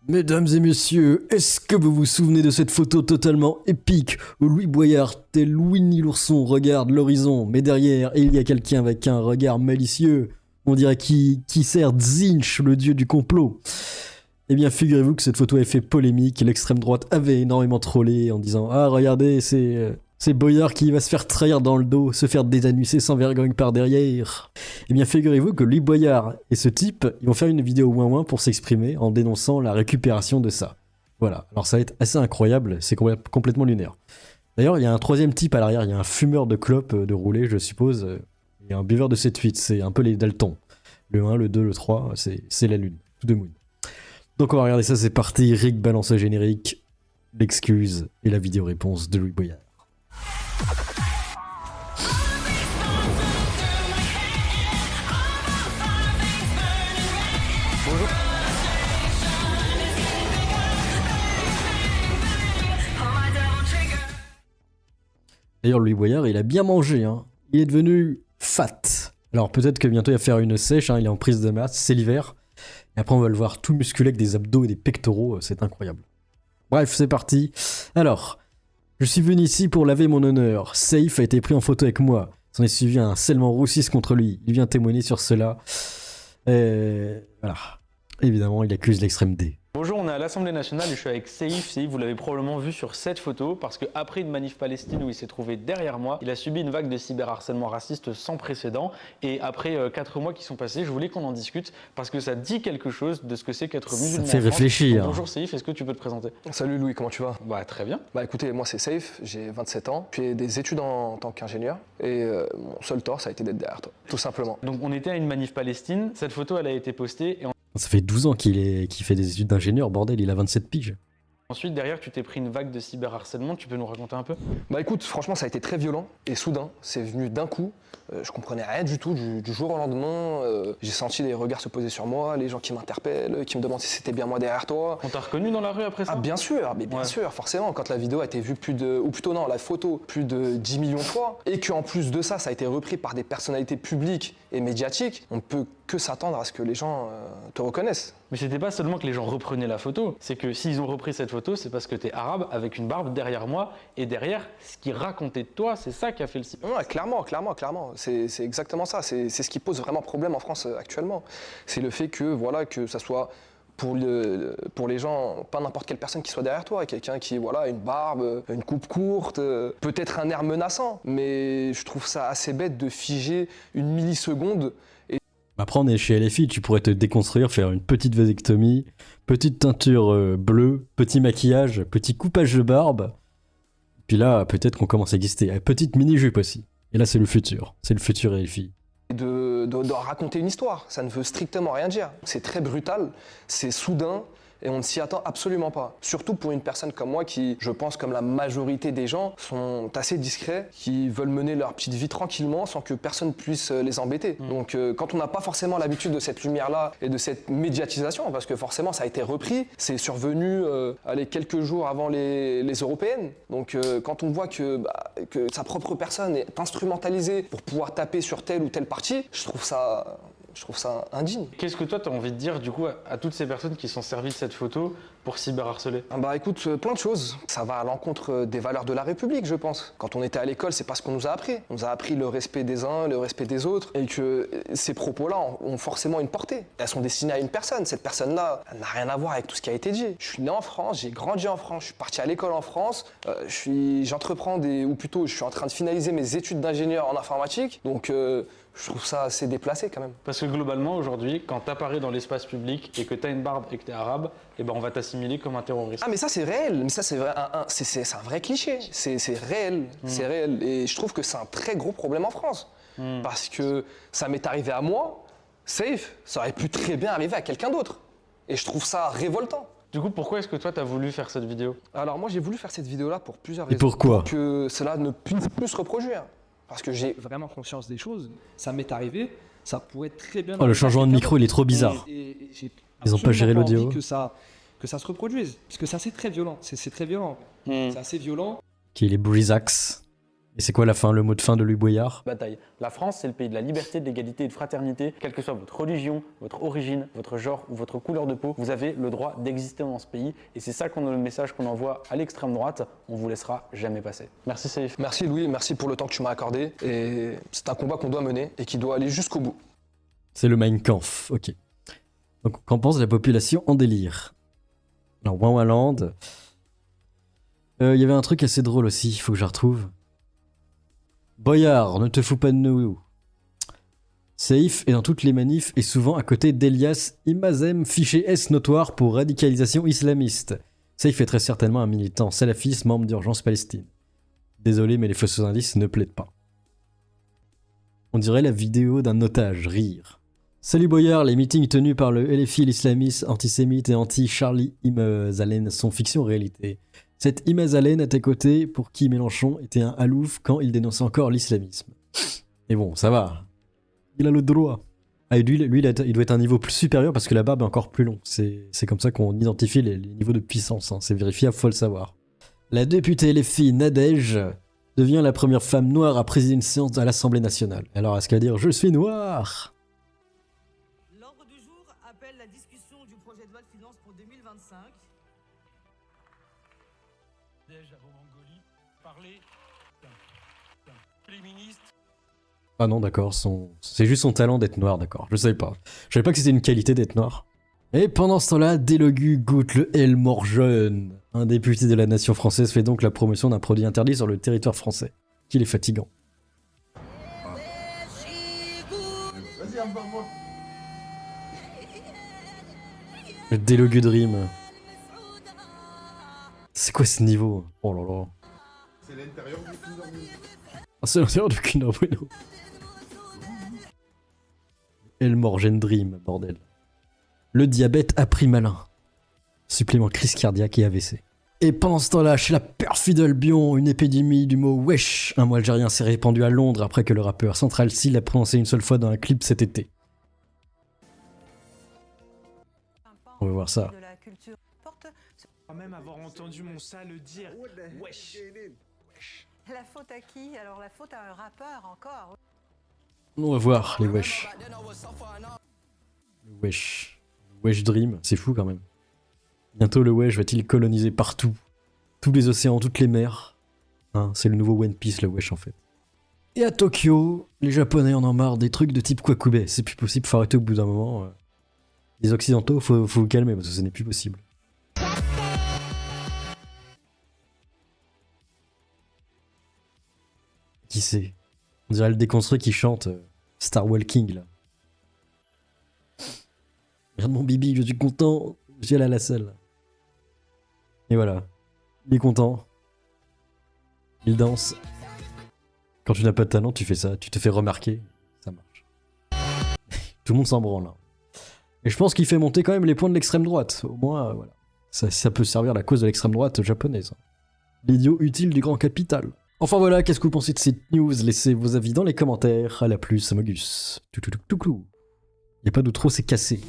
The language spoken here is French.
Mesdames et messieurs, est-ce que vous vous souvenez de cette photo totalement épique où Louis Boyard, tel Winnie l'ourson, regarde l'horizon, mais derrière, il y a quelqu'un avec un regard malicieux. On dirait qui sert Zinch, le dieu du complot. Eh bien, figurez-vous que cette photo a fait polémique et l'extrême droite avait énormément trollé en disant « Ah, regardez, c'est Boyard qui va se faire trahir dans le dos, se faire désannuser sans vergogne par derrière. » Eh bien, figurez-vous que Louis Boyard et ce type, ils vont faire une vidéo ouin-ouin pour s'exprimer en dénonçant la récupération de ça. Voilà, alors ça va être assez incroyable, c'est complètement lunaire. D'ailleurs, il y a un troisième type à l'arrière, il y a un fumeur de clopes de roulé, je suppose, et un buveur de 7-8, c'est un peu les Daltons. Le 1, le 2, le 3, c'est la lune, tout de moon. Donc on va regarder ça, c'est parti, Rick balance le générique, l'excuse et la vidéo réponse de Louis Boyard. Bonjour. D'ailleurs, Louis Boyard, il a bien mangé, hein. Il est devenu fat. Alors peut-être que bientôt il va faire une sèche, hein. Il est en prise de masse, c'est l'hiver. Et après, on va le voir tout musculé avec des abdos et des pectoraux, c'est incroyable. Bref, c'est parti. Alors, je suis venu ici pour laver mon honneur. Safe a été pris en photo avec moi. S'en est suivi un harcèlement roussiste contre lui. Il vient témoigner sur cela. Voilà. Évidemment, il accuse l'extrême D. Bonjour, on est à l'Assemblée nationale et je suis avec Seif. Seif, vous l'avez probablement vu sur cette photo parce qu'après une manif Palestine où il s'est trouvé derrière moi, il a subi une vague de cyberharcèlement raciste sans précédent. Et après 4 mois qui sont passés, je voulais qu'on en discute parce que ça dit quelque chose de ce que c'est qu'être musulman. Ça fait réfléchir. Bonjour Seif, est-ce que tu peux te présenter? Salut Louis, comment tu vas? Bah très bien. Bah écoutez, moi c'est Safe, j'ai 27 ans, je fais des études en tant qu'ingénieur et mon seul tort ça a été d'être derrière toi, tout simplement. Donc on était à une manif Palestine, cette photo elle a été postée et Ça fait 12 ans qu'il fait des études d'ingénieur, bordel, il a 27 piges. ensuite derrière tu t'es pris une vague de cyberharcèlement, tu peux nous raconter un peu? Bah écoute, franchement ça a été très violent et soudain, c'est venu d'un coup, je comprenais rien du tout, du jour au lendemain, j'ai senti les regards se poser sur moi, les gens qui m'interpellent, qui me demandent si c'était bien moi derrière toi. On t'a reconnu dans la rue après ça? Ah bien sûr, mais bien sûr, forcément, quand la vidéo a été vue la photo plus de 10 millions de fois, et qu'en plus de ça, ça a été repris par des personnalités publiques et médiatiques, on ne peut que s'attendre à ce que les gens te reconnaissent. Mais c'était pas seulement que les gens reprenaient la photo, c'est que s'ils ont repris cette photo, c'est parce que t'es arabe avec une barbe derrière moi, et derrière, ce qu'ils racontaient de toi, c'est ça qui a fait le cyber. Ouais, clairement. C'est exactement ça. C'est ce qui pose vraiment problème en France actuellement. C'est le fait que, voilà, que ça soit pour les gens, pas n'importe quelle personne qui soit derrière toi, quelqu'un qui, voilà, une barbe, une coupe courte, peut-être un air menaçant. Mais je trouve ça assez bête de figer une milliseconde. Après, on est chez LFI, tu pourrais te déconstruire, faire une petite vasectomie, petite teinture bleue, petit maquillage, petit coupage de barbe. Puis là, peut-être qu'on commence à exister. Petite mini-jupe aussi. Et là, c'est le futur LFI. De raconter une histoire, ça ne veut strictement rien dire. C'est très brutal, c'est soudain et on ne s'y attend absolument pas. Surtout pour une personne comme moi qui, je pense comme la majorité des gens, sont assez discrets, qui veulent mener leur petite vie tranquillement sans que personne puisse les embêter. Donc quand on n'a pas forcément l'habitude de cette lumière-là et de cette médiatisation, parce que forcément ça a été repris, c'est survenu quelques jours avant les européennes. Donc quand on voit que sa propre personne est instrumentalisée pour pouvoir taper sur telle ou telle partie, je trouve ça indigne. Qu'est-ce que toi tu as envie de dire du coup à toutes ces personnes qui sont servies de cette photo pour cyberharceler? Bah écoute, plein de choses. Ça va à l'encontre des valeurs de la République, je pense. Quand on était à l'école, c'est pas ce qu'on nous a appris. On nous a appris le respect des uns, le respect des autres, et que ces propos-là ont forcément une portée. Elles sont destinées à une personne. Cette personne-là, elle n'a rien à voir avec tout ce qui a été dit. Je suis né en France, j'ai grandi en France, je suis parti à l'école en France, j'entreprends ou plutôt je suis en train de finaliser mes études d'ingénieur en informatique, donc je trouve ça assez déplacé quand même. Parce que globalement aujourd'hui, quand t'apparais dans l'espace public et que t'as une barbe et que t'es arabe, eh ben on va t'assimiler comme un terroriste. Ah mais ça c'est réel, mais ça c'est vrai, c'est un vrai cliché, c'est réel, c'est réel. Et je trouve que c'est un très gros problème en France. Parce que ça m'est arrivé à moi, Safe, ça aurait pu très bien arriver à quelqu'un d'autre. Et je trouve ça révoltant. Du coup, pourquoi est-ce que toi t'as voulu faire cette vidéo? Alors moi j'ai voulu faire cette vidéo là pour plusieurs raisons. Et pourquoi? Pour que cela ne puisse plus se reproduire. Parce que j'ai vraiment conscience des choses, ça m'est arrivé, ça pourrait très bien... Oh, le changement de micro, il est trop bizarre. Ils ont pas géré l'audio. Que ça se reproduise, parce que c'est assez très violent, c'est très violent. C'est assez violent. Qui est les Brisax. Et c'est quoi la fin, le mot de fin de Louis Boyard? Bataille. La France, c'est le pays de la liberté, de l'égalité et de fraternité. Quelle que soit votre religion, votre origine, votre genre ou votre couleur de peau, vous avez le droit d'exister dans ce pays. Et c'est ça le message qu'on envoie à l'extrême droite. On vous laissera jamais passer. Merci Saïf. Merci Louis, merci pour le temps que tu m'as accordé. Et c'est un combat qu'on doit mener et qui doit aller jusqu'au bout. C'est le Mein Kampf, ok. Donc qu'en pense la population en délire? Alors, Wanwaland. Il y avait un truc assez drôle aussi, il faut que je la retrouve. Boyard, ne te fous pas de nous. Saïf est dans toutes les manifs et souvent à côté d'Elias Imazem, fiché S notoire pour radicalisation islamiste. Saïf est très certainement un militant salafiste, membre d'Urgence Palestine. Désolé, mais les fausses indices ne plaident pas. On dirait la vidéo d'un otage, rire. Salut Boyard, les meetings tenus par le LFI, l'islamiste, antisémite et anti-Charlie Imazalen sont fiction ou réalité. Cette Imazalen à tes côtés pour qui Mélenchon était un halouf quand il dénonçait encore l'islamisme. Et bon, ça va. Il a le droit. Ah, et lui il doit être un niveau plus supérieur parce que la barbe est encore plus long. C'est comme ça qu'on identifie les niveaux de puissance. Hein. C'est vérifiable, faut le savoir. La députée LFI Nadège devient la première femme noire à présider une séance à l'Assemblée nationale. Alors, est-ce qu'elle va dire « Je suis noire » ? L'ordre du jour appelle la discussion du projet de loi de finances pour 2025. Déjà en Mongolie, parler d'un féministe. Ah non, d'accord, c'est juste son talent d'être noir, d'accord. Je savais pas. Je savais pas que c'était une qualité d'être noir. Et pendant ce temps-là, Délogu goûte le L mort jeune. Un député de la nation française fait donc la promotion d'un produit interdit sur le territoire français. Qu'il est fatigant. Le Délogu Dream. C'est quoi ce niveau? Oh là là. C'est l'intérieur du Kinder Bueno. Ah, c'est l'intérieur du Kinder Bueno. El Morgen Dream, bordel. Le diabète a pris malin. Supplément crise cardiaque et AVC. Et pendant ce temps-là, chez la perfide Albion, une épidémie du mot wesh, un mot algérien s'est répandu à Londres après que le rappeur Central C l'a prononcé une seule fois dans un clip cet été. On va voir ça. Même avoir entendu mon sale dire wesh. La faute à qui? Alors la faute à un rappeur encore. On va voir les wesh. Le wesh. Le wesh Dream, c'est fou quand même. Bientôt le wesh va-t-il coloniser partout? Tous les océans, toutes les mers. Hein, c'est le nouveau One Piece le wesh en fait. Et à Tokyo, les Japonais en ont marre des trucs de type Kwakubei. C'est plus possible, faut arrêter au bout d'un moment. Les Occidentaux, faut vous calmer parce que ce n'est plus possible. Qui c'est? On dirait le déconstruit qui chante Star Walking là. Regarde mon bibi, je suis content, j'ai allé à la salle. Et voilà, il est content. Il danse. Quand tu n'as pas de talent, tu fais ça, tu te fais remarquer, ça marche. Tout le monde s'en branle là. Et je pense qu'il fait monter quand même les points de l'extrême droite. Au moins, voilà. Ça peut servir la cause de l'extrême droite japonaise. L'idiot utile du grand capital. Enfin voilà, qu'est-ce que vous pensez de cette news? Laissez vos avis dans les commentaires. À la plus, Amogus. Tout. Y a pas d'outro, c'est cassé.